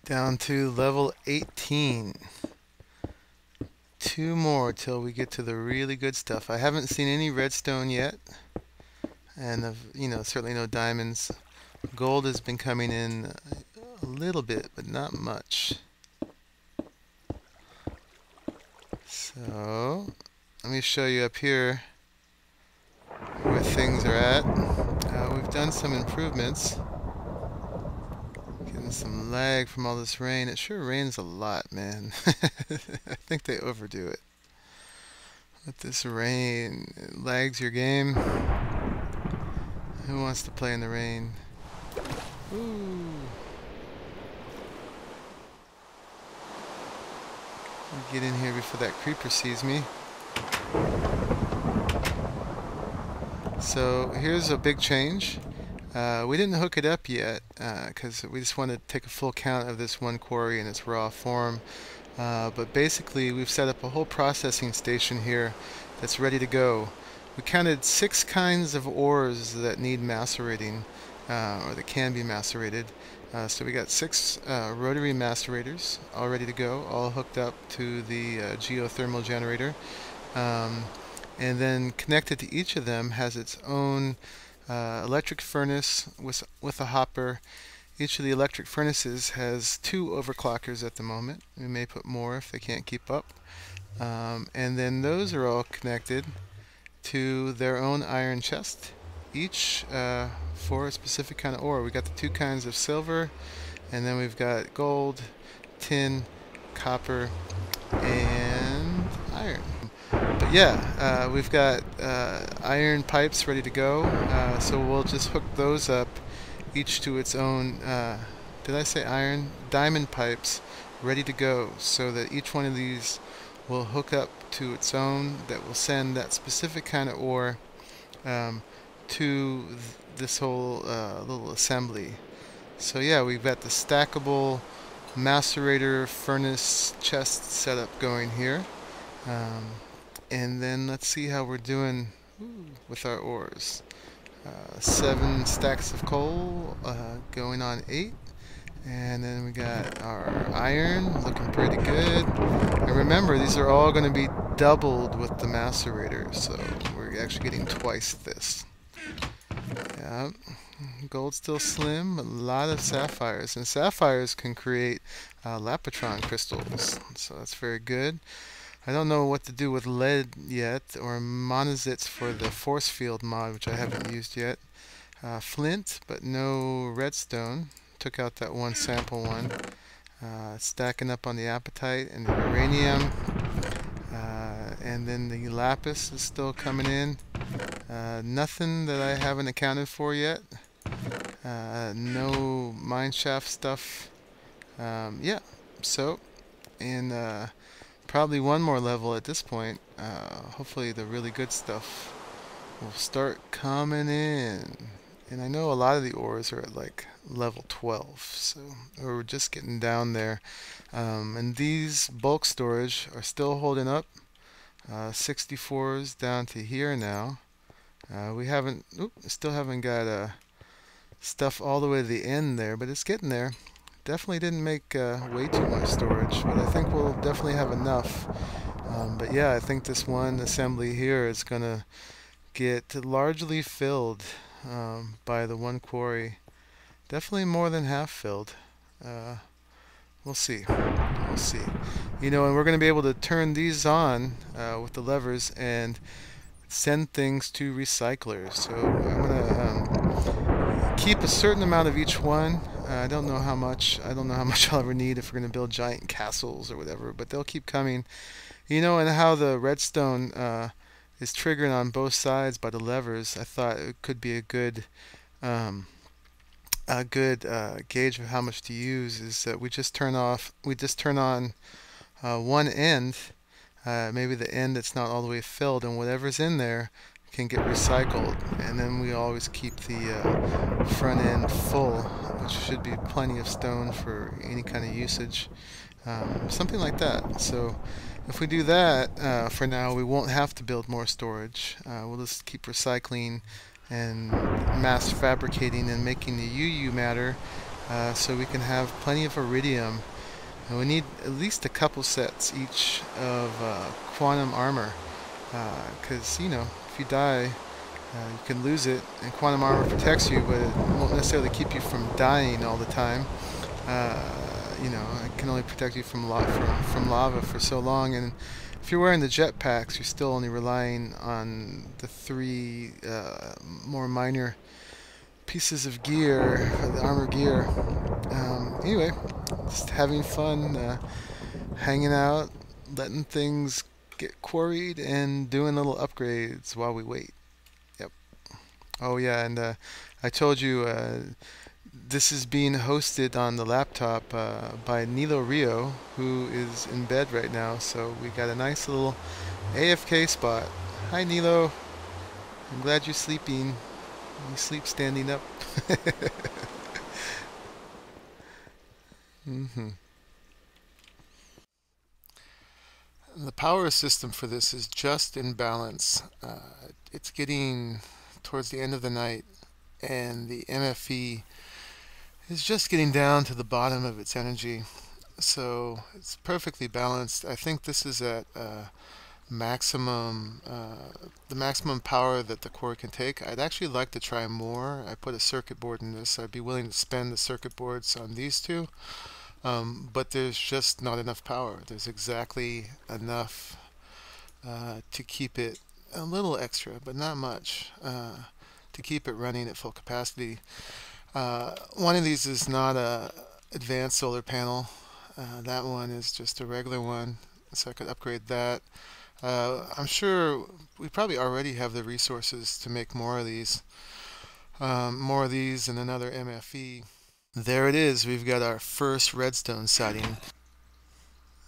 Down to level 18. 2 more till we get to the really good stuff. I haven't seen any redstone yet, and certainly no diamonds. Gold has been coming in a little bit, but not much. So let me show you up here where things are at. We've done some improvements. Getting some lag from all this rain. It sure rains a lot, man. I think they overdo it. With this rain, it lags your game. Who wants to play in the rain? Ooh. I'll get in here before that creeper sees me. So here's a big change. We didn't hook it up yet because we just wanted to take a full count of this one quarry in its raw form. But basically we've set up a whole processing station here that's ready to go. We counted 6 kinds of ores that need macerating, or that can be macerated. So we got 6 rotary macerators all ready to go, all hooked up to the geothermal generator. And then connected to each of them has its own electric furnace with a hopper. Each of the electric furnaces has 2 overclockers at the moment. We may put more if they can't keep up. And then those are all connected to their own iron chest, each for a specific kind of ore. We got the 2 kinds of silver, and then we've got gold, tin, copper, and iron. But yeah, we've got iron pipes ready to go, so we'll just hook those up, each to its own, did I say iron? Diamond pipes ready to go, so that each one of these will hook up to its own, that will send that specific kind of ore to this whole little assembly. So yeah, we've got the stackable macerator furnace chest setup going here. And then let's see how we're doing with our ores. 7 stacks of coal, going on 8. And then we got our iron, looking pretty good. And remember, these are all going to be doubled with the macerator, so we're actually getting twice this. Yeah, gold's still slim, a lot of sapphires. And sapphires can create lapotron crystals, so that's very good. I don't know what to do with lead yet, or monazits for the force field mod, which I haven't used yet. Flint, but no redstone. Took out that one sample one. Stacking up on the apatite and the uranium. And then the lapis is still coming in. Nothing that I haven't accounted for yet. No mineshaft stuff. Yeah, so, and probably one more level at this point. Hopefully the really good stuff will start coming in. And I know a lot of the ores are at like level 12, so we're just getting down there. And these bulk storage are still holding up. 64s down to here now. We still haven't got stuff all the way to the end there, but it's getting there. Definitely didn't make way too much storage, but I think we'll definitely have enough. But yeah, I think this one assembly here is going to get largely filled by the one quarry. Definitely more than half filled. We'll see. We'll see. You know, and we're going to be able to turn these on with the levers and send things to recyclers. So I'm going to keep a certain amount of each one. I don't know how much. I don't know how much I'll ever need if we're going to build giant castles or whatever, but they'll keep coming. You know, and how the redstone is triggered on both sides by the levers, I thought it could be a good gauge of how much to use is that we just turn on one end, maybe the end that's not all the way filled, and whatever's in there can get recycled, and then we always keep the front end full, which should be plenty of stone for any kind of usage, something like that. So if we do that, for now we won't have to build more storage. We'll just keep recycling and mass fabricating and making the UU matter, so we can have plenty of iridium. And we need at least a couple sets each of quantum armor, because you know, if you die, you can lose it, and quantum armor protects you, but it won't necessarily keep you from dying all the time. You know, it can only protect you from lava for so long, and if you're wearing the jetpacks, you're still only relying on the three more minor pieces of gear, the armor gear. Anyway, just having fun, hanging out, letting things get quarried, and doing little upgrades while we wait. Yep. Oh yeah, and I told you this is being hosted on the laptop by Nilorio, who is in bed right now, so we got a nice little AFK spot. Hi Nilo, I'm glad you're sleeping. You sleep standing up. The power system for this is just in balance. It's getting towards the end of the night, and the MFE is just getting down to the bottom of its energy. So it's perfectly balanced. I think this is at maximum, the maximum power that the core can take. I'd actually like to try more. I put a circuit board in this. I'd be willing to spend the circuit boards on these two. But there's just not enough power. There's exactly enough to keep it a little extra, but not much, to keep it running at full capacity. One of these is not a advanced solar panel. That one is just a regular one, so I could upgrade that. I'm sure we probably already have the resources to make more of these. And another MFE. There it is. We've got our first redstone sighting.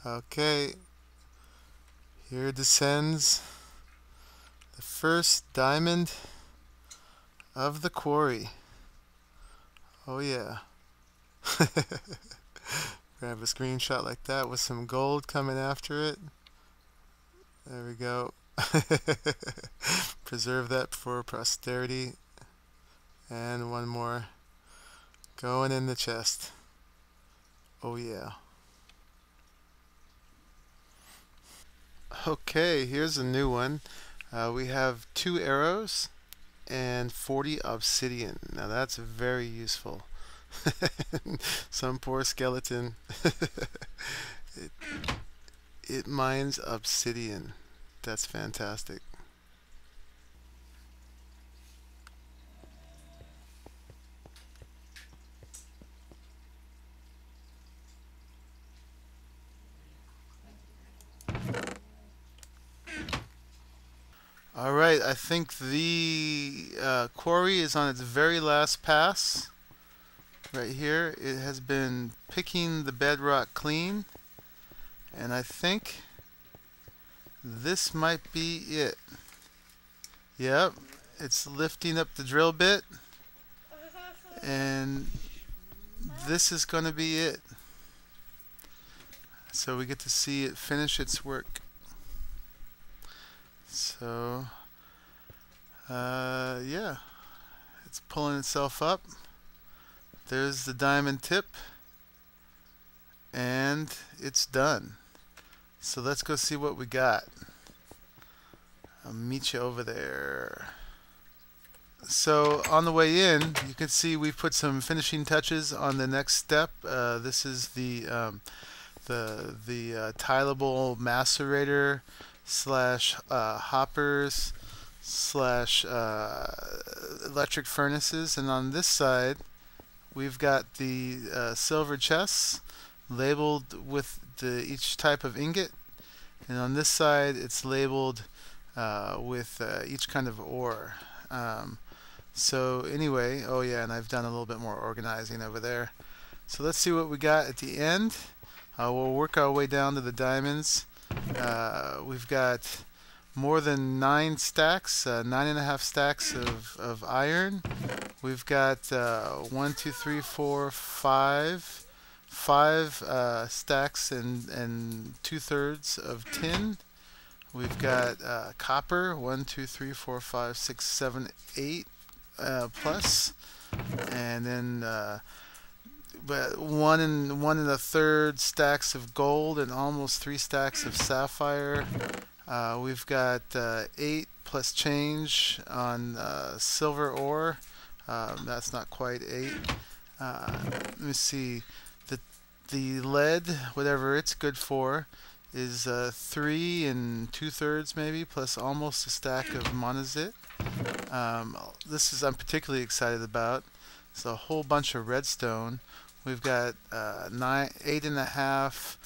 Okay, here descends the first diamond of the quarry. Oh yeah. Grab a screenshot like that with some gold coming after it. There we go. Preserve that for posterity. And one more going in the chest. Oh yeah. Okay, here's a new one. We have 2 arrows and 40 obsidian. Now that's very useful. Some poor skeleton. it mines obsidian. That's fantastic. Alright, I think the quarry is on its very last pass. Right here, it has been picking the bedrock clean, and I think this might be it. Yep, it's lifting up the drill bit, and this is going to be it. So we get to see it finish its work. So, yeah, it's pulling itself up. There's the diamond tip, and it's done. So let's go see what we got. I'll meet you over there. So on the way in, you can see we've put some finishing touches on the next step. This is the tileable macerator slash hoppers slash electric furnaces, and on this side we've got the silver chests labeled with each type of ingot, and on this side it's labeled with each kind of ore. So anyway, oh yeah, and I've done a little bit more organizing over there. So let's see what we got at the end. We'll work our way down to the diamonds. We've got more than 9 stacks, 9.5 stacks of iron. We've got 1, 2, 3, 4, 5 stacks and 2/3 of tin. We've got copper, 1, 2, 3, 4, 5, 6, 7, 8 plus, and then but one and a third stacks of gold and almost 3 stacks of sapphire. We've got 8 plus change on silver ore. That's not quite 8. Let me see. The the lead, whatever it's good for, is 3 2/3 maybe, plus almost a stack of monazite. This is I'm particularly excited about. It's a whole bunch of redstone. We've got 8.5,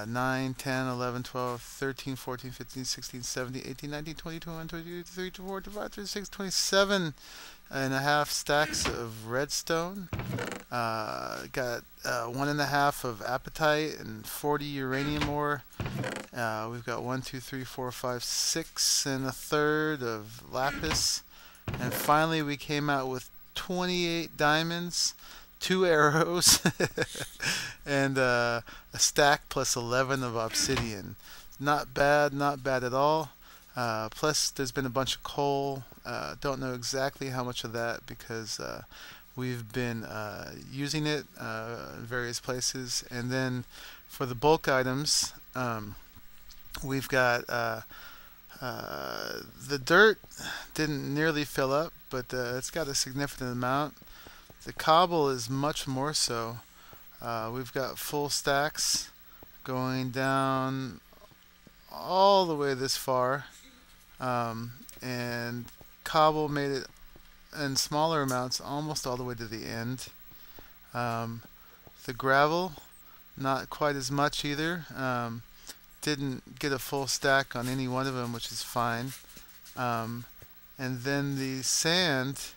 9, 10, 11, 12, 13, 14, 15, 16, 17, 18, 19, 20, 21, 22, 23, 24, 25, 26, 27.5 stacks of redstone. Got 1.5 of apatite and 40 uranium ore. We've got 1, 2, 3, 4, 5, 6 1/3 of lapis. And finally we came out with 28 diamonds, 2 arrows, and a stack plus 11 of obsidian. Not bad, not bad at all. Plus there's been a bunch of coal. Don't know exactly how much of that because we've been using it in various places. And then for the bulk items, we've got the dirt didn't nearly fill up, but it's got a significant amount. The cobble is much more so. We've got full stacks going down all the way this far, and cobble made it in smaller amounts almost all the way to the end. The gravel, not quite as much either. Didn't get a full stack on any one of them, which is fine. And then the sand,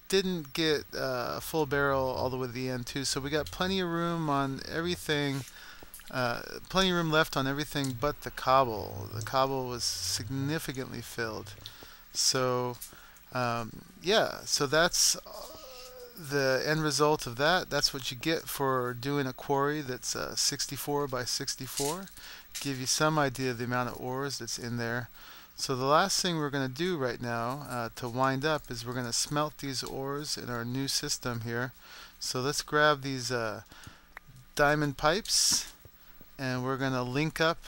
didn't get a full barrel all the way to the end too. So we got plenty of room on everything. Plenty of room left on everything but the cobble. The cobble was significantly filled. So yeah, so that's the end result of that. That's what you get for doing a quarry that's 64 by 64. Give you some idea of the amount of ores that's in there. So the last thing we're going to do right now to wind up is we're going to smelt these ores in our new system here. So let's grab these diamond pipes and we're going to link up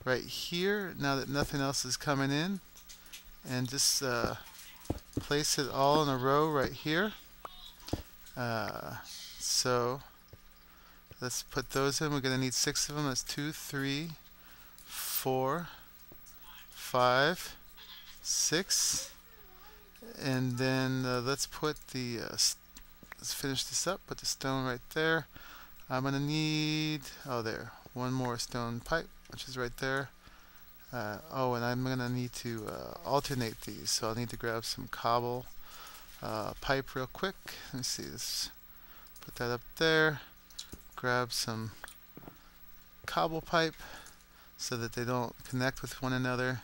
right here now that nothing else is coming in, and just place it all in a row right here. So let's put those in. We're going to need 6 of them. That's 2, 3, 4, 5, 6. And then let's put the let's finish this up. Put the stone right there. I'm going to need, oh there, one more stone pipe, which is right there. Oh, and I'm going to need to alternate these, so I'll need to grab some cobble pipe real quick. Let me see this. Put that up there. Grab some cobble pipe so that they don't connect with one another.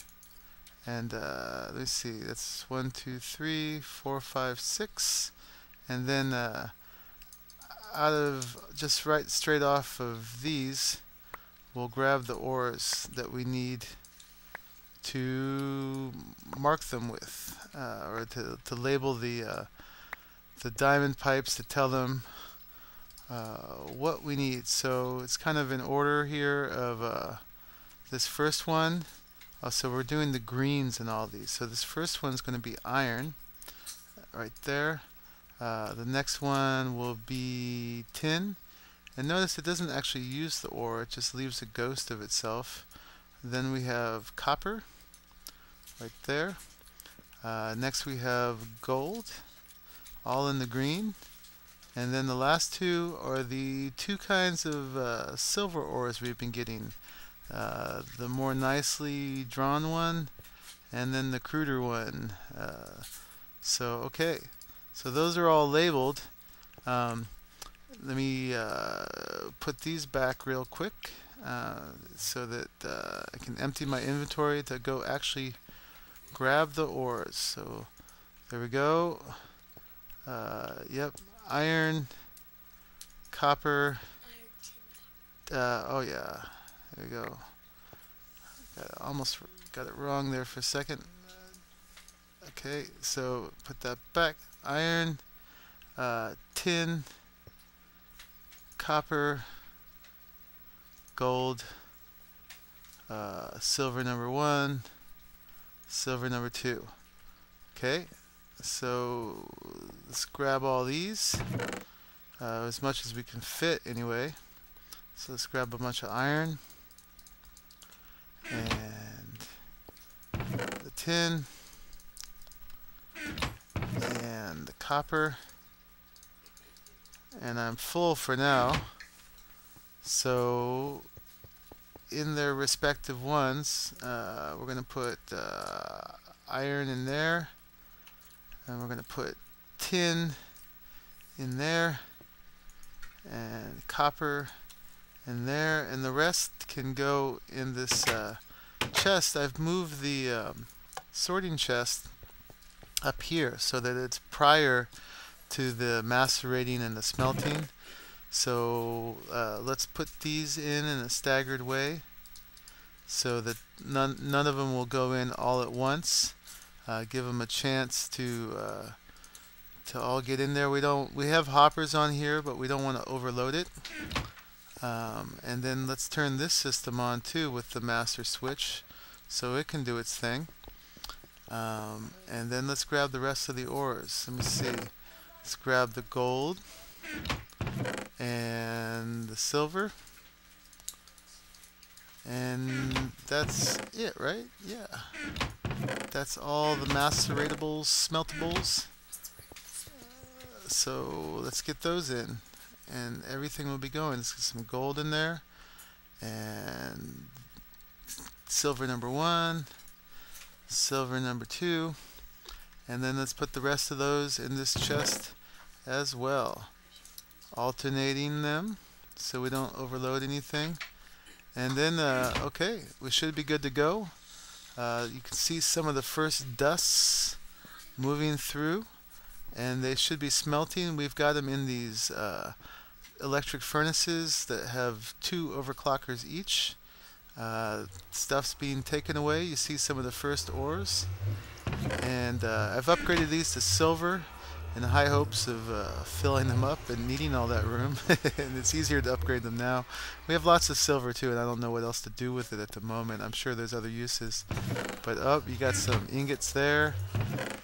And let's see. That's 1, 2, 3, 4, 5, 6. And then out of just right straight off of these, we'll grab the ores that we need to mark them with, or to label the diamond pipes to tell them what we need. So it's kind of in order here of this first one. So we're doing the greens in all these. So this first one's going to be iron, right there. The next one will be tin. And notice it doesn't actually use the ore, it just leaves a ghost of itself. Then we have copper, right there. Next we have gold, all in the green. And then the last two are the 2 kinds of silver ores we've been getting. The more nicely drawn one, and then the cruder one. So okay, so those are all labeled. Let me put these back real quick so that I can empty my inventory to go actually grab the ores. So there we go. Yep, iron, copper. Oh yeah, there we go. Almost got it wrong there for a second. Okay, so put that back. Iron, tin, copper, gold, silver number 1, silver number 2. Okay, so let's grab all these, as much as we can fit anyway. So let's grab a bunch of iron and the tin and the copper, and I'm full for now. So in their respective ones, we're going to put iron in there, and we're going to put tin in there, and copper in there, and the rest can go in this chest. I've moved the sorting chest up here so that it's prior to the macerating and the smelting. So let's put these in a staggered way so that none of them will go in all at once. Give them a chance to all get in there. We have hoppers on here, but we don't want to overload it. And then let's turn this system on too with the master switch so it can do its thing. And then let's grab the rest of the ores. Let me see. Let's grab the gold and the silver, and that's it, right? Yeah, that's all the maceratables, smeltables. So let's get those in, and everything will be going. Let's get some gold in there, and silver number 1, silver number 2, and then let's put the rest of those in this chest as well, alternating them so we don't overload anything. And then okay, we should be good to go. You can see some of the first dusts moving through, and they should be smelting. We've got them in these electric furnaces that have 2 overclockers each. Stuff's being taken away. You see some of the first ores, and I've upgraded these to silver in high hopes of filling them up and needing all that room. And it's easier to upgrade them now. We have lots of silver too, and I don't know what else to do with it at the moment. I'm sure there's other uses. But you got some ingots there.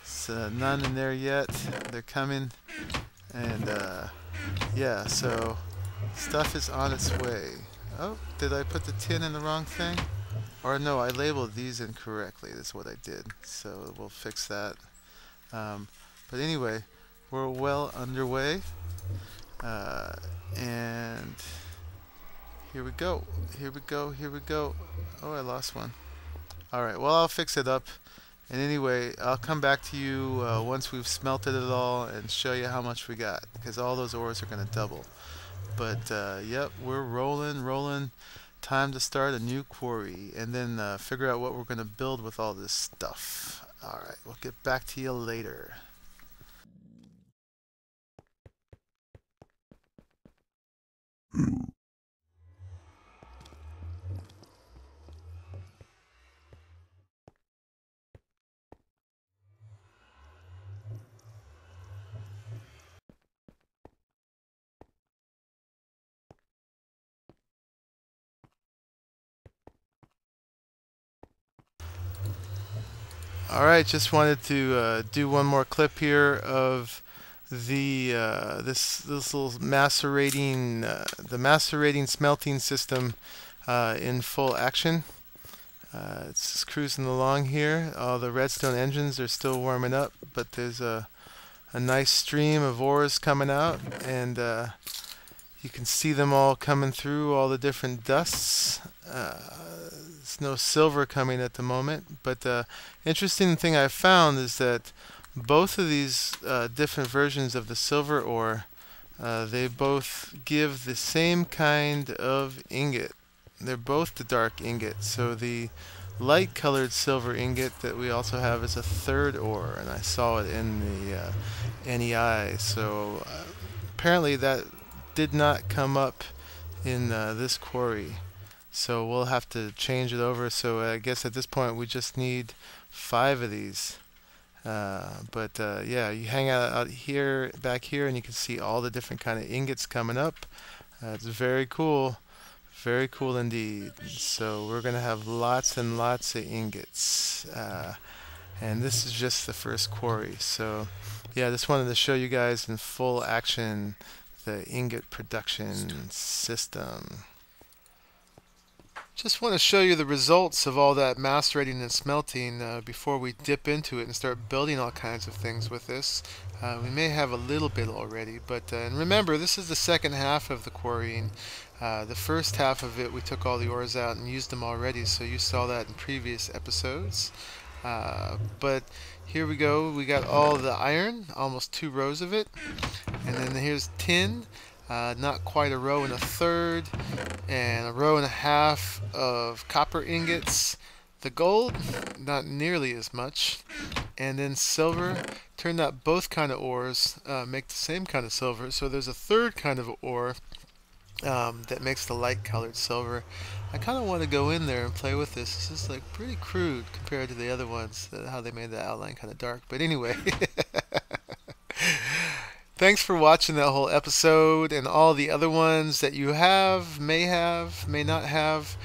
So none in there yet. They're coming. And yeah, so stuff is on its way. Oh, did I put the tin in the wrong thing? Or no, I labeled these incorrectly. That's what I did. So we'll fix that. But anyway, we're well underway, and here we go, here we go, here we go. Oh, I lost one. Alright, well, I'll fix it up, and anyway, I'll come back to you once we've smelted it all and show you how much we got, because all those ores are going to double. But yep, we're rolling. Time to start a new quarry, and then figure out what we're going to build with all this stuff. Alright, we'll get back to you later. Alright, just wanted to do one more clip here of the this little macerating the macerating smelting system in full action. It's just cruising along here. All the redstone engines are still warming up, but there's a nice stream of ores coming out, and you can see them all coming through, all the different dusts. There's no silver coming at the moment, but the interesting thing I found is that both of these different versions of the silver ore, they both give the same kind of ingot. They're both the dark ingot. So the light colored silver ingot that we also have is a third ore, and I saw it in the NEI. So apparently that did not come up in this quarry. So we'll have to change it over. So I guess at this point we just need 5 of these. Yeah, you hang out here, back here, and you can see all the different kind of ingots coming up. It's very cool. Very cool indeed. So we're going to have lots and lots of ingots. And this is just the first quarry. So yeah, just wanted to show you guys in full action the ingot production system. Just want to show you the results of all that macerating and smelting before we dip into it and start building all kinds of things with this. We may have a little bit already, but and remember, this is the second half of the quarrying. The first half of it, we took all the ores out and used them already, so you saw that in previous episodes. But here we go. We got all the iron, almost 2 rows of it, and then here's tin. Not quite a row and a third, and a row and a half of copper ingots. The gold, not nearly as much. And then silver, turned out both kind of ores make the same kind of silver. So there's a third kind of ore that makes the light colored silver. I kind of want to go in there and play with this. This is like pretty crude compared to the other ones, how they made the outline kind of dark. But anyway. Thanks for watching that whole episode and all the other ones that you have, may not have.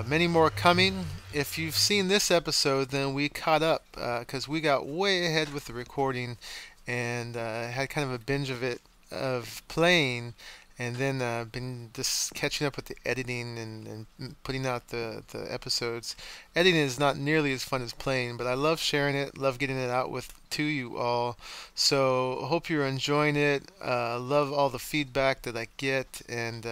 Many more coming. If you've seen this episode, then we caught up because we got way ahead with the recording and had kind of a binge of playing, and then been just catching up with the editing and putting out the episodes. Editing is not nearly as fun as playing, but I love sharing it, love getting it out to you all. So hope you're enjoying it. Love all the feedback that I get, and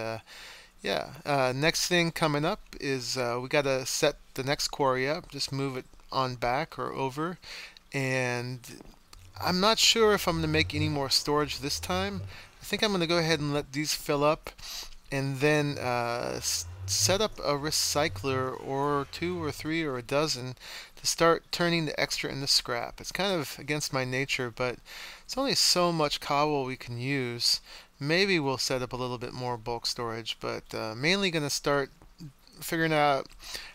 yeah. Next thing coming up is we got to set the next quarry up. Just move it on back or over, and I'm not sure if I'm going to make any more storage this time. I think I'm going to go ahead and let these fill up, and then set up a recycler or 2 or 3 or a dozen to start turning the extra into scrap. It's kind of against my nature, but it's only so much cobble we can use. Maybe we'll set up a little bit more bulk storage, but mainly going to start figuring out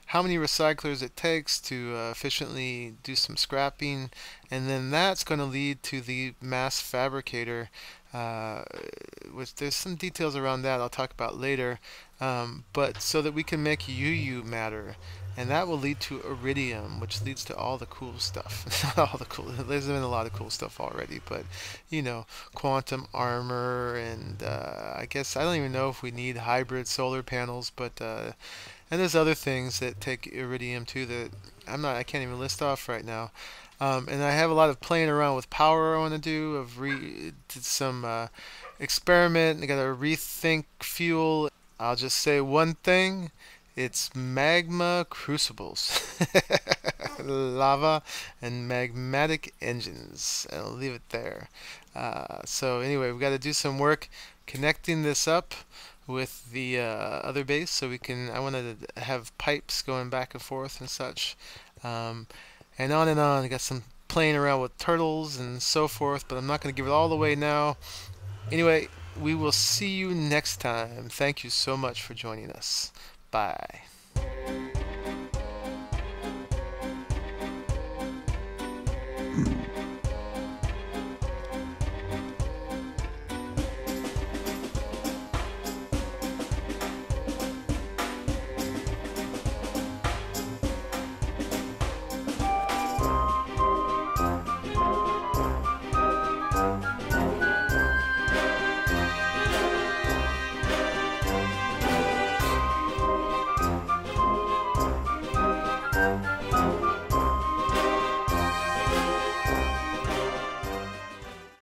how many recyclers it takes to efficiently do some scrapping, and then that's going to lead to the mass fabricator, which there's some details around that I'll talk about later, but so that we can make UU matter, and that will lead to iridium, which leads to all the cool stuff. Not all the cool, there's been a lot of cool stuff already, but you know, quantum armor, and I guess I don't even know if we need hybrid solar panels, but and there's other things that take iridium too that I can't even list off right now. And I have a lot of playing around with power I want to do. Did some experiment. I got to rethink fuel. I'll just say one thing. It's magma crucibles, lava, and magmatic engines. I'll leave it there. So anyway, we've got to do some work connecting this up with the other base, so we can. I wanted to have pipes going back and forth and such, and on and on. I got some playing around with turtles and so forth, but I'm not going to give it all away now. Anyway, we will see you next time. Thank you so much for joining us. Bye.